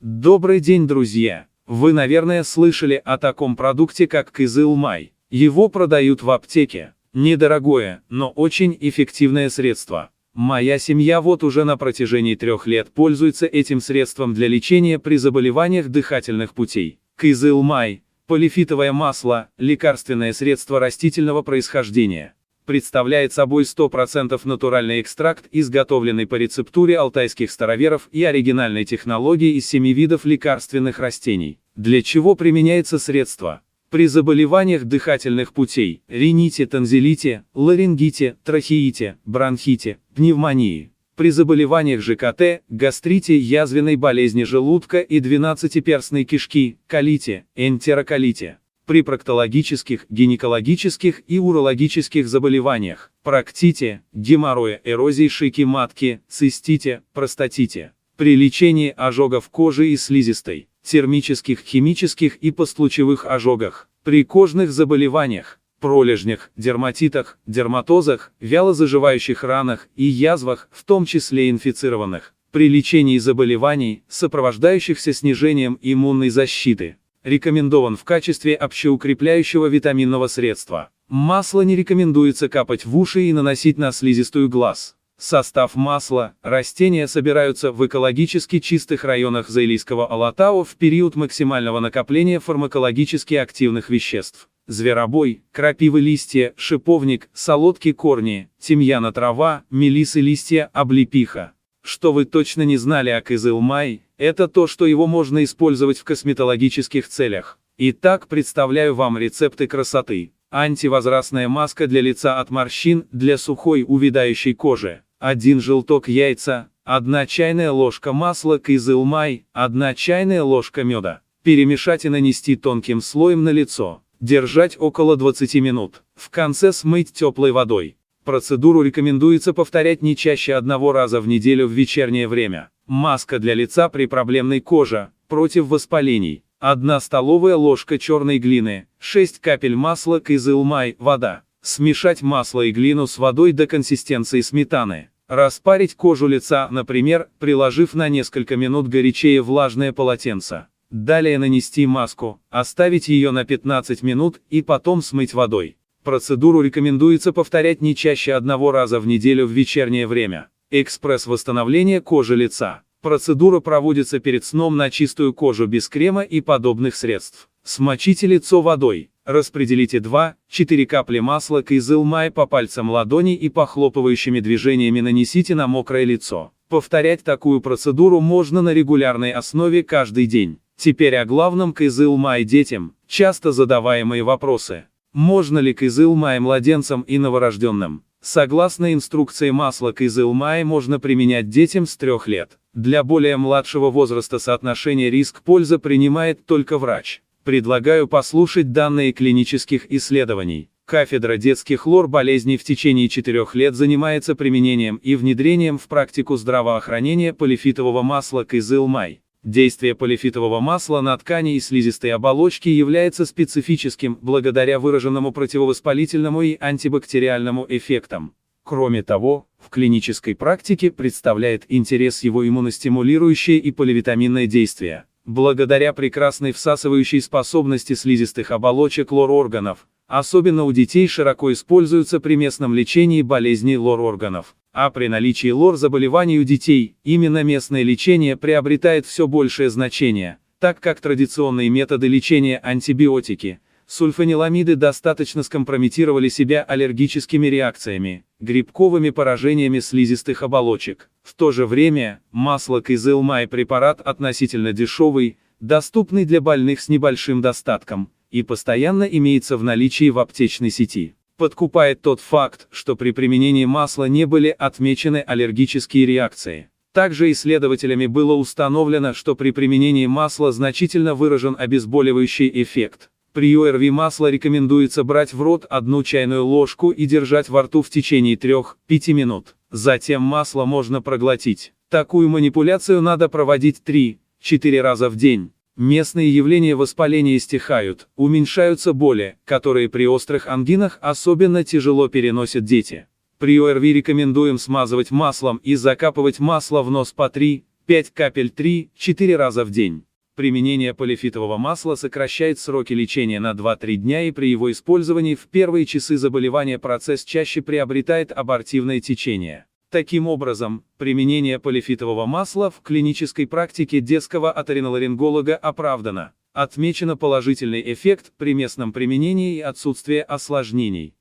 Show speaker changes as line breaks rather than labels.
Добрый день, друзья! Вы, наверное, слышали о таком продукте, как Кызылмай. Его продают в аптеке. Недорогое, но очень эффективное средство. Моя семья вот уже на протяжении 3 лет пользуется этим средством для лечения при заболеваниях дыхательных путей. Кызылмай – полифитовое масло, лекарственное средство растительного происхождения. Представляет собой 100% натуральный экстракт, изготовленный по рецептуре алтайских староверов и оригинальной технологии из 7 видов лекарственных растений. Для чего применяется средство? При заболеваниях дыхательных путей, рините, танзелите, ларингите, трахеите, бронхите, пневмонии. При заболеваниях ЖКТ, гастрите, язвенной болезни желудка и 12-перстной кишки, колите, энтероколите. При проктологических, гинекологических и урологических заболеваниях, проктите, геморрое, эрозии шейки матки, цистите, простатите. При лечении ожогов кожи и слизистой, термических, химических и постлучевых ожогах, при кожных заболеваниях, пролежнях, дерматитах, дерматозах, вялозаживающих ранах и язвах, в том числе инфицированных, при лечении заболеваний, сопровождающихся снижением иммунной защиты. Рекомендован в качестве общеукрепляющего витаминного средства. Масло не рекомендуется капать в уши и наносить на слизистую глаз. Состав масла. Растения собираются в экологически чистых районах Заилийского Алатау в период максимального накопления фармакологически активных веществ. Зверобой, крапивы листья, шиповник, солодки корни, тимьяна трава, мелисы листья, облепиха. Что вы точно не знали о Кызылмай, это то, что его можно использовать в косметологических целях. Итак, представляю вам рецепты красоты. Антивозрастная маска для лица от морщин, для сухой увядающей кожи. 1 желток яйца, 1 чайная ложка масла Кызылмай, 1 чайная ложка меда. Перемешать и нанести тонким слоем на лицо. Держать около 20 минут. В конце смыть теплой водой. Процедуру рекомендуется повторять не чаще 1 раза в неделю в вечернее время. Маска для лица при проблемной коже, против воспалений. 1 столовая ложка черной глины, 6 капель масла Кызылмай, вода. Смешать масло и глину с водой до консистенции сметаны. Распарить кожу лица, например, приложив на несколько минут горячее влажное полотенце. Далее нанести маску, оставить ее на 15 минут и потом смыть водой. Процедуру рекомендуется повторять не чаще 1 раза в неделю в вечернее время. Экспресс-восстановление кожи лица. Процедура проводится перед сном на чистую кожу без крема и подобных средств. Смочите лицо водой. Распределите 2-4 капли масла Кызылмай по пальцам ладони и похлопывающими движениями нанесите на мокрое лицо. Повторять такую процедуру можно на регулярной основе каждый день. Теперь о главном Кызылмай детям. Часто задаваемые вопросы. Можно ли Кызылмай младенцам и новорожденным? Согласно инструкции, масло Кызылмай можно применять детям с 3 лет. Для более младшего возраста соотношение риск-польза принимает только врач. Предлагаю послушать данные клинических исследований. Кафедра детских лор-болезней в течение 4 лет занимается применением и внедрением в практику здравоохранения полифитового масла Кызылмай. Действие полифитового масла на ткани и слизистой оболочки является специфическим, благодаря выраженному противовоспалительному и антибактериальному эффектам. Кроме того, в клинической практике представляет интерес его иммуностимулирующее и поливитаминное действие. Благодаря прекрасной всасывающей способности слизистых оболочек лор-органов, особенно у детей, широко используются при местном лечении болезней лор-органов. А при наличии лор-заболеваний у детей, именно местное лечение приобретает все большее значение, так как традиционные методы лечения антибиотики, сульфаниламиды достаточно скомпрометировали себя аллергическими реакциями, грибковыми поражениями слизистых оболочек. В то же время, масло Кызылмай препарат относительно дешевый, доступный для больных с небольшим достатком, и постоянно имеется в наличии в аптечной сети. Подкупает тот факт, что при применении масла не были отмечены аллергические реакции. Также исследователями было установлено, что при применении масла значительно выражен обезболивающий эффект. При ОРВИ масло рекомендуется брать в рот 1 чайную ложку и держать во рту в течение 3-5 минут. Затем масло можно проглотить. Такую манипуляцию надо проводить 3-4 раза в день. Местные явления воспаления стихают, уменьшаются боли, которые при острых ангинах особенно тяжело переносят дети. При ОРВИ рекомендуем смазывать маслом и закапывать масло в нос по 3-5 5 капель 3-4 раза в день. Применение полифитового масла сокращает сроки лечения на 2-3 дня, и при его использовании в первые часы заболевания процесс чаще приобретает абортивное течение. Таким образом, применение полифитового масла в клинической практике детского оториноларинголога оправдано. Отмечено положительный эффект при местном применении и отсутствие осложнений.